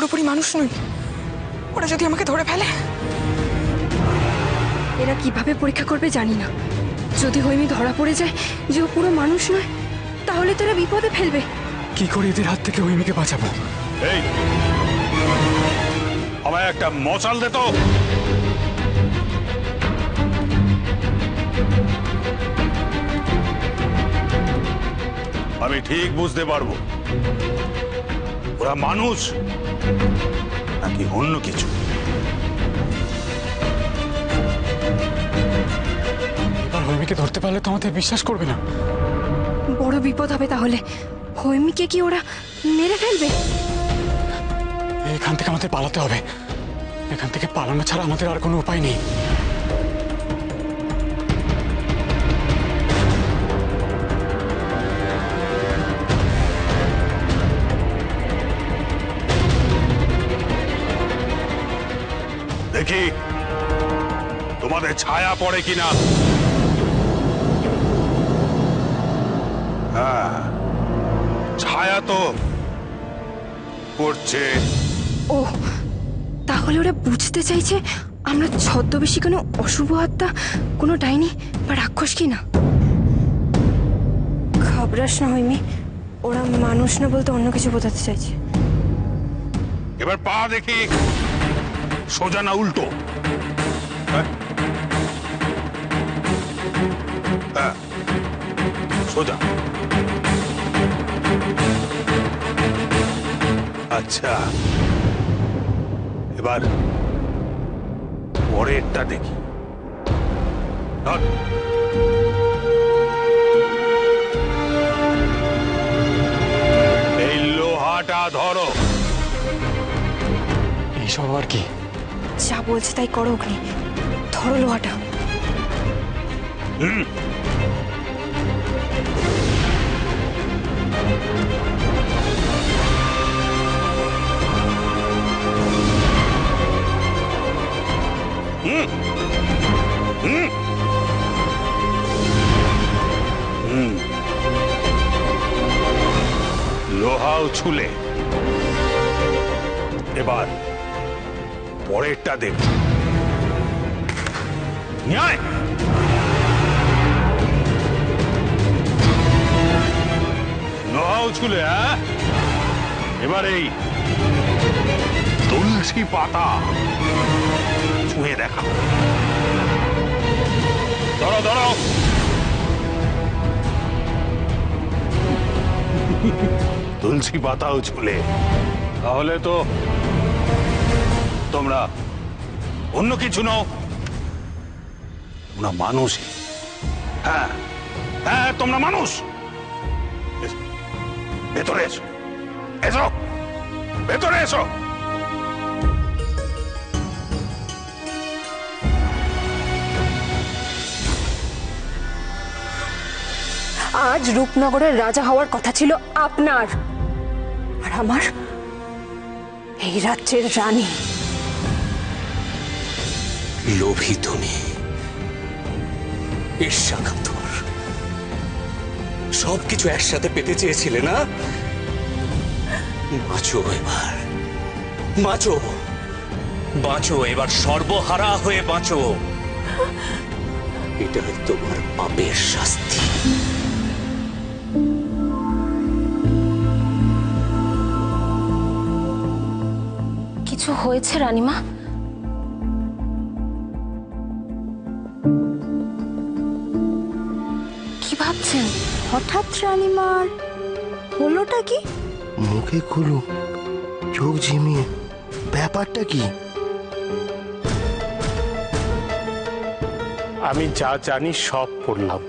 পুরোপুরি মানুষ নই। ওরা যদি আমাকে ধরে ফেলে? এরা কিভাবে পরীক্ষা করবে জানি না। যদি হৈমি ধরা পড়ে যায় যে ও পুরো মানুষ নয়, তাহলে তারা বিপদে ফেলবে। কি করে এদের হাত থেকে হৈমিকে বাঁচাবো? এই আমায় একটা মশাল দে তো। আমি ঠিক বুঝতে পারবো ওরা মানুষ নাকি অন্য কিছু। এবার হৈমিকে ধরতে পারলে তো আমাদের বিশ্বাস করবে না। বড় বিপদ হবে তাহলে। হৈমিকে কি ওরা মেরে ফেলবে? এখান থেকে আমাদের পালাতে হবে। এখান থেকে পালানো ছাড়া আমাদের আর কোনো উপায় নেই। দেখি তোমাদের ছায়া পড়ে কিনা। হ্যাঁ, ছায়া তো পড়ছে। ও, তাহলে ওরা বুঝতে চাইছে আমরা ছদ্মবেশী কোনো অশুভ আত্মা, কোনো ডাইনি বা রাক্ষস কিনা। ঘাবড়াস না হৈমি, ওরা মানুষ না বলতে অন্য কিছু বোঝাতে চাইছে। এবার পা দেখি সোজা না উল্টো। হ্যাঁ, হ্যাঁ, সোজা। আচ্ছা, এবার পরেরটা দেখি। ধর। এই লোহাটা ধরো। এইসব আর কি? যা বলছে তাই করো অগ্নি, ধরো লোহাটা। হুম। হুম। হুম। হুম। লোহাও ছুলে। এবার পরেরটা দেব। ন্যায়। লোহাও ছুলে। হ্যাঁ, এবার এই তুলসী পাতা ছুঁয়ে দেখা। ধরো ধরো। তুলসী পাতাও ছুলে। তাহলে তো তোমরা অন্য কিছু নও, তোমরা মানুষই। হ্যাঁ হ্যাঁ, তোমরা মানুষ। ভেতরে এসো, এসো, ভেতরে এসো। আজ রূপনগরের রাজা হওয়ার কথা ছিল আপনার, আর আমার এই রাজ্যের রানী। লোভী তুমি, ঈর্ষাকাতর, সবকিছু একসাথে পেতে চেয়েছিলে না? বাঁচো এবার, বাঁচো, বাঁচো এবার, সর্বহারা হয়ে বাঁচো। এটাই তোমার পাপের শাস্তি। কিছু হয়েছে রানীমা? কি ভাবছেন হঠাৎ রানীমার? হলোটা কি? মুখে খুলু, চোখ ঝিমিয়ে, ব্যাপারটা কি? আমি যা জানি সব পড়লাম।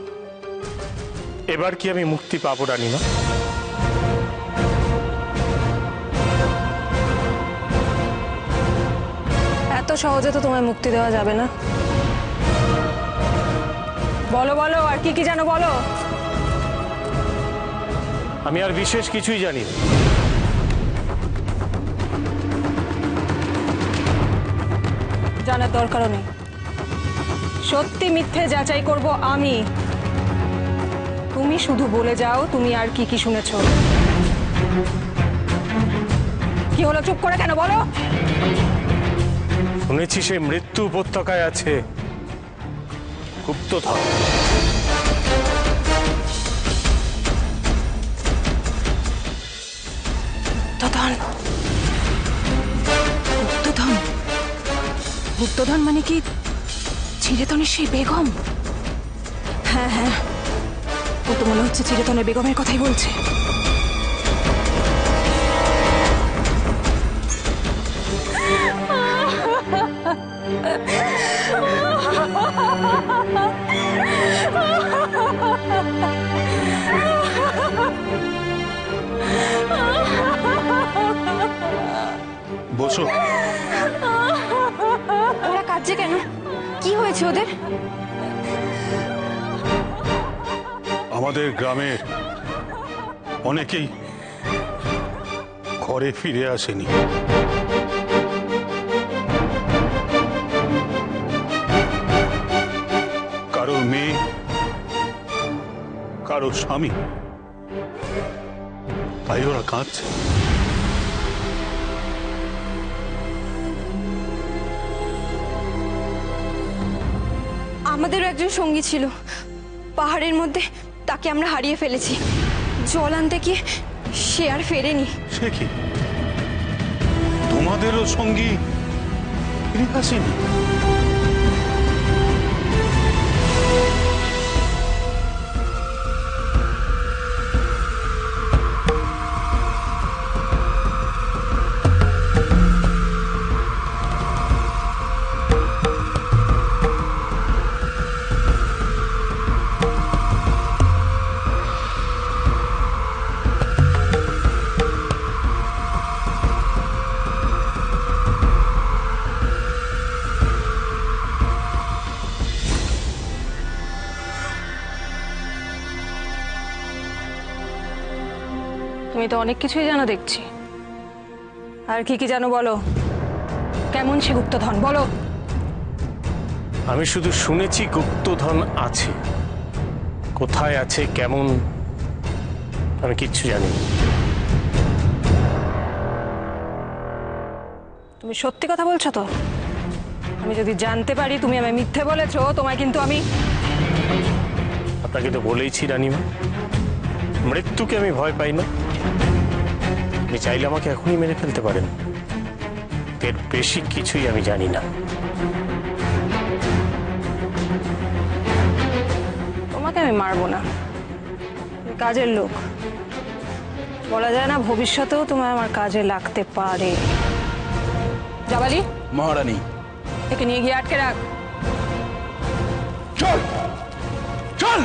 এবার কি আমি মুক্তি পাবো রানীমা? এত সহজে তো তোমায় মুক্তি দেওয়া যাবে না। বলো বলো, আর কি কি জানো বলো। আমি আর বিশেষ কিছুই জানি না। জানার দরকারও নেই। সত্যি মিথ্যে যাচাই করব আমি। তুমি শুধু বলে যাও তুমি আর কি কি শুনেছো। কি হলো, চুপ করে কেন বলো? শুনেছি সে মৃত্যু উপত্যকায় আছে গুপ্তধন। গুপ্তধন, গুপ্তধন, গুপ্তধন মানে কি চিরতনের সেই বেগম? হ্যাঁ হ্যাঁ, ও তো মনে হচ্ছে চিরতনের বেগমের কথাই বলছে। বসো। ওরা কাঁদছে কেন? কি হয়েছে ওদের? আমাদের গ্রামের অনেকেই ঘরে ফিরে আসেনি। কারো মেয়ে, কারো স্বামী, তাই ওরা কাঁদছে। আমাদেরও একজন সঙ্গী ছিল পাহাড়ের মধ্যে, তাকে আমরা হারিয়ে ফেলেছি। জল আনতে গিয়ে সে আর ফেরেনি। সে কি, তোমাদেরও সঙ্গী ফিরে আসেনি? তুমি তো অনেক কিছুই জানো দেখছি। আর কি কি জানো বলো? কেমন সে গুপ্তধন বলো? আমি শুধু শুনেছি গুপ্তধন আছে, কোথায় আছে, কেমন, আমি কিচ্ছু জানি না। তুমি সত্যি কথা বলছো তো? আমি যদি জানতে পারি তুমি আমায় মিথ্যে বলেছো, তোমায় কিন্তু আমি... আপনাকে তো বলেইছি রানীমা, মৃত্যুকে আমি ভয় পাই না। আপনি চাইলে আমাকে এখনই মেরে ফেলতে পারেন, এর বেশি কিছুই আমি জানি না। তোমাকে আমি মারবো না, তুমি কাজের লোক, বলা যায় না ভবিষ্যতেও তোমার আমার কাজে লাগতে পারে। জাবালি, মহারানী, একে নিয়ে গিয়ে আটকে রাখ। চল চল।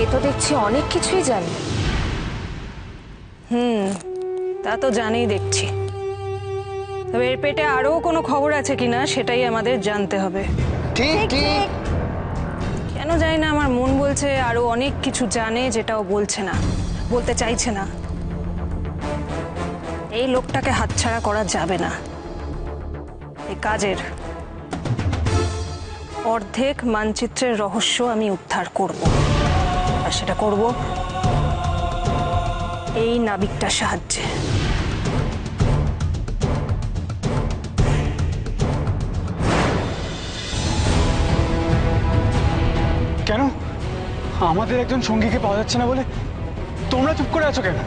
এ তো দেখছি অনেক কিছুই জানে। তা তো জানিই দেখছি, তবে এর পেটে আরো কোনো খবর আছে কিনা সেটাই আমাদের জানতে হবে। ঠিক ঠিক। কেন জানি না আমার মন বলছে আরো অনেক কিছু জানে, যেটাও বলছে না, বলতে চাইছে না। এই লোকটাকে হাতছাড়া করা যাবে না। এই কাজের অর্ধেক মানচিত্রের রহস্য আমি উদ্ধার করব, আর সেটা করব এই নাবিকটার সাহায্যে। কেন আমাদের একজন সঙ্গীকে পাওয়া যাচ্ছে না বলে তোমরা চুপ করে আছো কেন?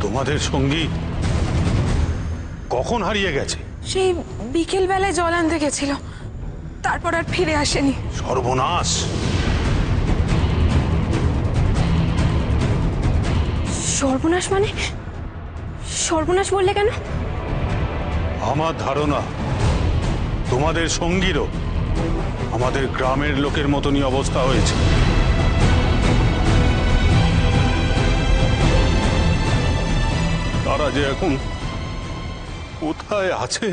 তোমাদের সঙ্গী কখন হারিয়ে গেছে? সেই বিকেল বেলায় জল আনতে গেছিল, তারপর আর ফিরে আসেনি। সর্বনাশ! সর্বনাশ মানে? সর্বনাশ বললে কেন? আমার ধারণা তোমাদের সঙ্গীরও আমাদের গ্রামের লোকের মতনই অবস্থা হয়েছে। তারা যে এখন কোথায় আছে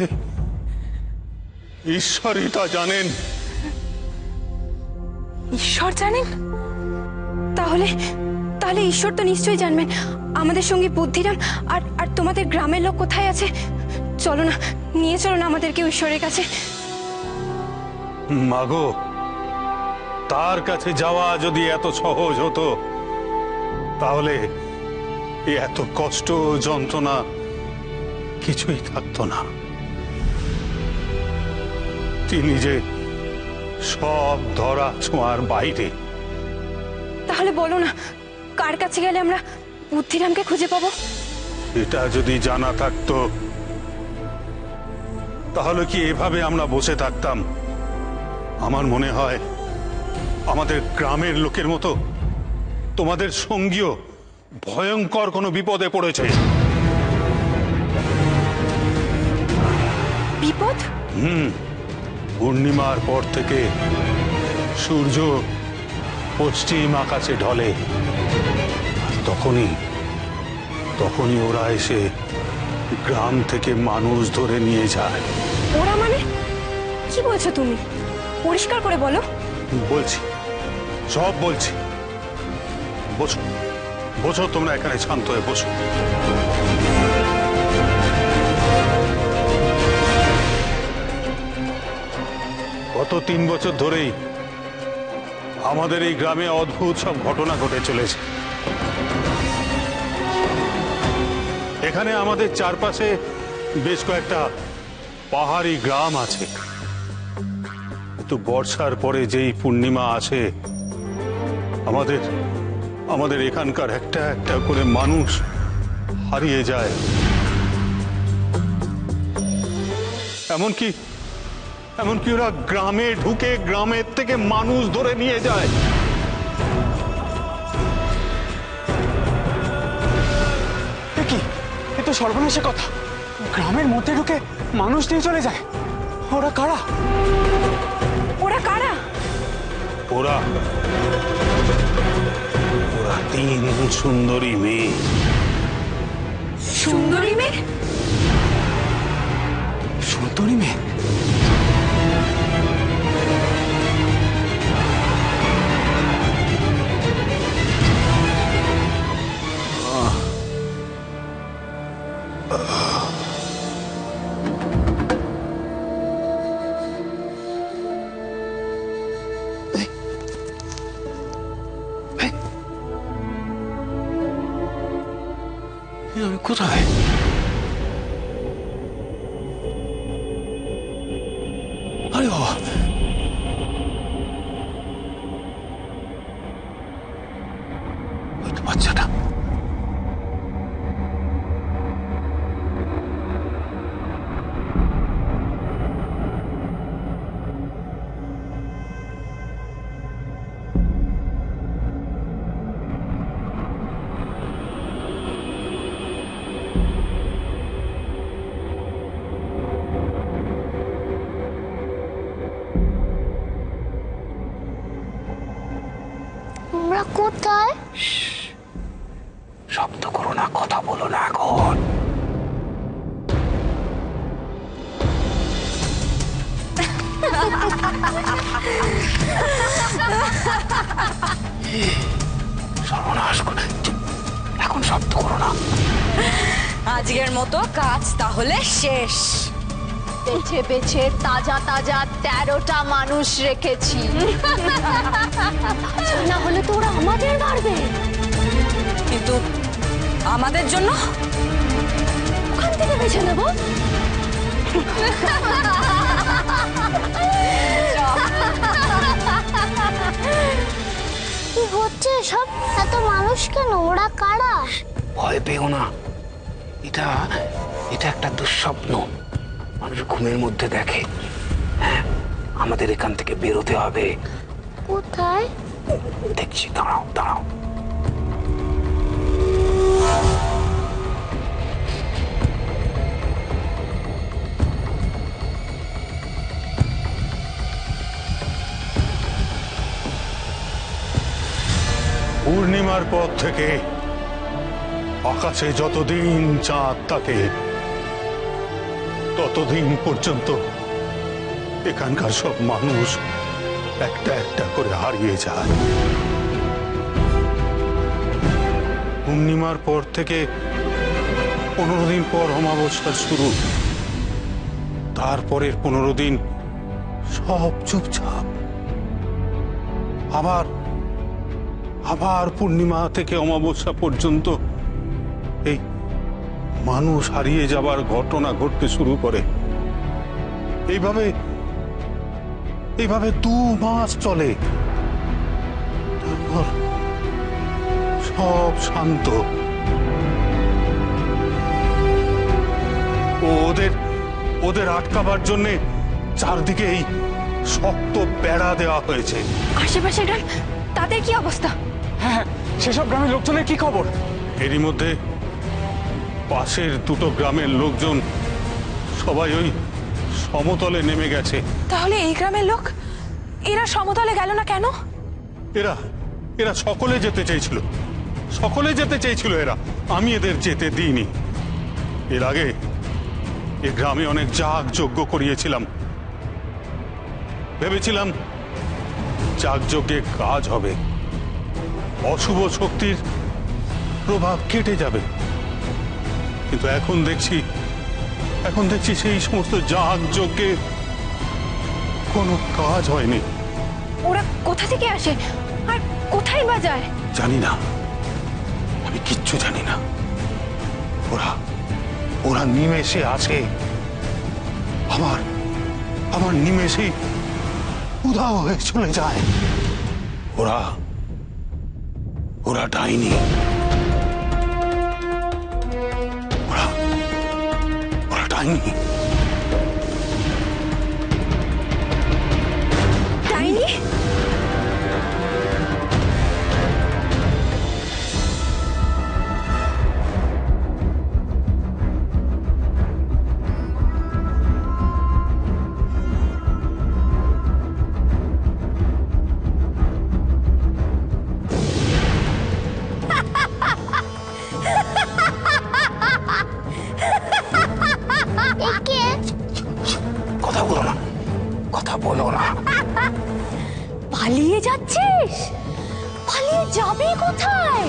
ঈশ্বরই তা জানেন। ঈশ্বর জানেন? তাহলে তাহলে ঈশ্বর তো নিশ্চয়ই জানবেন আমাদের সঙ্গে বুদ্ধিরাম আর আর তোমাদের গ্রামের লোক কোথায় আছে। চলো না, নিয়ে চলো না আমাদেরকে ঈশ্বরের কাছে। মাগো, তার কাছে যাওয়া যদি এত সহজ হতো তাহলে এই এত কষ্ট যন্ত্রণা কিছুই থাকতো না। তিনি যে সব ধরা ছোঁয়ার বাইরে। তাহলে বলো না, কার কাছে গেলে আমরা বুদ্ধিরামকে খুঁজে পাবো? এটা যদি জানা থাকতো তাহলে কি এভাবে আমরা বসে থাকতাম? আমার মনে হয় আমাদের গ্রামের লোকের মতো তোমাদের সঙ্গীও ভয়ঙ্কর কোনো বিপদে পড়েছে। বিপদ? পূর্ণিমার পর থেকে সূর্য পশ্চিম আকাশে ঢলে, আর তখনই ওরা এসে গ্রাম থেকে মানুষ ধরে নিয়ে যায়। ওরা মানে কি বলছো তুমি? পরিষ্কার করে বলো। বলছি, সব বলছি। বসো বসো, তোমরা এখানে শান্ত হয়ে বসো। গত 3 বছর ধরেই আমাদের এই গ্রামে অদ্ভুত সব ঘটনা ঘটে চলেছে। এখানে আমাদের চারপাশে বেশ কয়েকটা পাহাড়ি গ্রাম আছে, কিন্তু বর্ষার পরে যেই পূর্ণিমা আসে আমাদের এখানকার একটা একটা করে মানুষ হারিয়ে যায়। এমনকি ওরা গ্রামে ঢুকে গ্রামের থেকে মানুষ ধরে নিয়ে যায়। কি এ তো সর্বনাশের কথা! গ্রামের মধ্যে ঢুকে মানুষ নিয়ে চলে যায়। ওরা কারা? ওরা কারা? ওরা 3 সুন্দরী মেয়ে। সুন্দরী মেয়ে? সুন্দরী মেয়ে? আমি কোথায়? আরে বাবা, ওই তো বাচ্চাটা। আমরা কোথায়? শব্দ করো না, কথা বলো না এখন। সর্বনাশ করে, এখন শব্দ করো না। আজকের মতো কাজ তাহলে শেষ। বেছে বেছে তাজা তাজা 13টা মানুষ রেখেছি। না হলে তো ওরা আমাদের মারবে। কিন্তু আমাদের জন্য ওখান থেকে বেছে নেবো। কি হচ্ছে সব? এত মানুষ কেন? ওরা কারা? ভয় পেও না, এটা একটা দুঃস্বপ্ন। মানুষ ঘুমের মধ্যে দেখে। হ্যাঁ, আমাদের এখান থেকে বেরোতে হবে। কোথায়? দেখছি, দাঁড়াও দাঁড়াও। পূর্ণিমার পর থেকে আকাশে যতদিন চাঁদ থাকে ততদিন পর্যন্ত এখানকার সব মানুষ একটা একটা করে হারিয়ে যায়। পূর্ণিমার পর থেকে 15 দিন পর অমাবস্যার শুরু, তারপরের 15 দিন সব চুপচাপ। আবার আবার পূর্ণিমা থেকে অমাবস্যা পর্যন্ত এই মানুষ হারিয়ে যাবার ঘটনা ঘটতে শুরু করে। এইভাবে এইভাবে 2 মাস চলে। তারপর সব শান্ত। ওদের ওদের আটকাবার জন্য চারদিকে এই শক্ত বেড়া দেওয়া হয়েছে। আশেপাশে গ্রাম, তাদের কি অবস্থা? হ্যাঁ, সেসব গ্রামের লোকজনের কি খবর? এরই মধ্যে পাশের 2টো গ্রামের লোকজন সবাই ওই সমতলে নেমে গেছে। তাহলে এই গ্রামের লোক, এরা সমতলে গেল না কেন? এরা এরা সকলে যেতে চেয়েছিল, সকলে যেতে চেয়েছিল এরা। আমি এদের যেতে দিইনি। এর আগে এ গ্রামে অনেক যাগযজ্ঞ করিয়েছিলাম। ভেবেছিলাম যাগযজ্ঞে কাজ হবে, অশুভ শক্তির প্রভাব কেটে যাবে। কিন্তু এখন দেখছি সেই সমস্ত যাগযজ্ঞে কোনো কাজ হয়নি। ওরা কোথা থেকে আসে আর কোথায় বা যায়? জানি না, আমি কিচ্ছু জানি না। ওরা নিমেষে আসে, আমার নিমেষেই উধাও হয়ে চলে যায়। ওরা ডাইনি। ওরা ডাইনি। ডাইনি? একে কথা বলো না, কথা বলো না। পালিয়ে যাচ্ছিস? পালিয়ে যাবি কোথায়?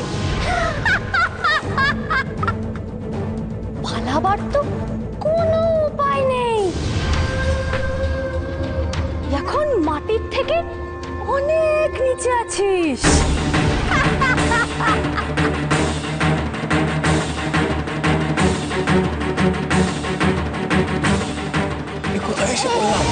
পালাবার তো কোনো উপায় নেই। এখন মাটির থেকে অনেক নিচে আছিস। এ কোথায় এসে বললাম?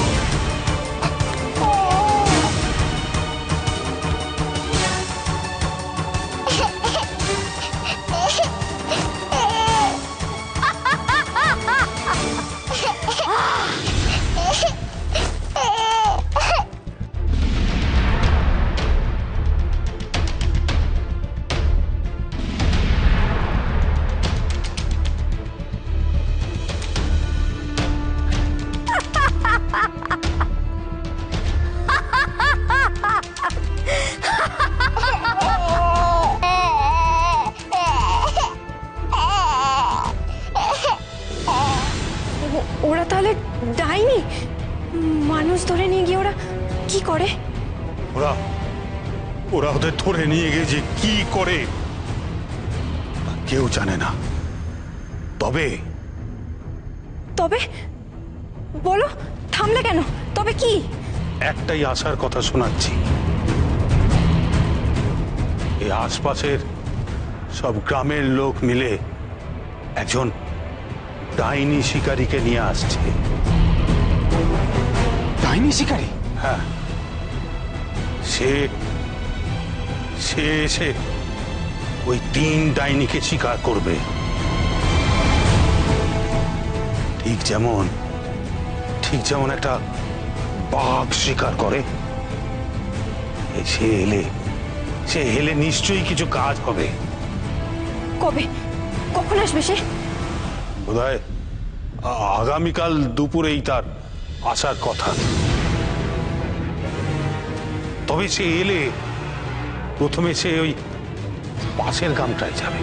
ওরা তাহলে ডাইনি? মানুষ ধরে নিয়ে গিয়ে ওরা কি করে? ওরা ওদের ধরে নিয়ে গেছে, কি করে তা কেউ জানে না। তবে তবে বলো, থামলে কেন? তবে কি? একটাই আশার কথা শোনাচ্ছি। এই আশপাশের সব গ্রামের লোক মিলে একজন ডাইনি শিকারীকে নিয়ে আসছে। ডাইনি শিকারী? হ্যাঁ, সে এসে ওই 3 ডাইনিকে শিকার করবে। ঠিক যেমন একটা বাঘ শিকার করে। সে এলে নিশ্চয়ই কিছু কাজ হবে। কবে, কখন আসবে সে? বোধহয় আগামীকাল দুপুরেই তার আসার কথা। তবে সে এলে প্রথমে সে ওই পাশের গ্রামটায় যাবে।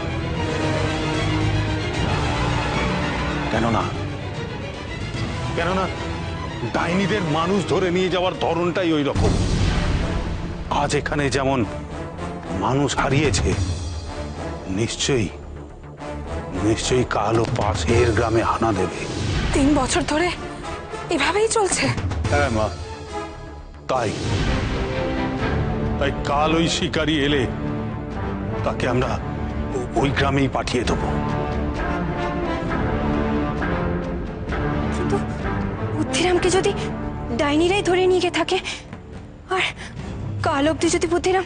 কেননা ডাইনিদের মানুষ ধরে নিয়ে যাওয়ার ধরনটাই ওই রকম। আজ এখানে যেমন মানুষ হারিয়েছে, নিশ্চয়ই কালও পাশের গ্রামে হানা দেবে। 3 বছর ধরে এভাবেই চলছে। হ্যাঁ মা, তাই তাই কাল ওই শিকারী এলে তাকে আমরা ওই গ্রামেই পাঠিয়ে দেবো। কিন্তু বুদ্ধিরামকে যদি ডাইনিরাই ধরে নিয়ে গিয়ে থাকে আর কাল অব্দি যদি বুদ্ধিরাম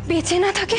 বেঁচে না থাকে,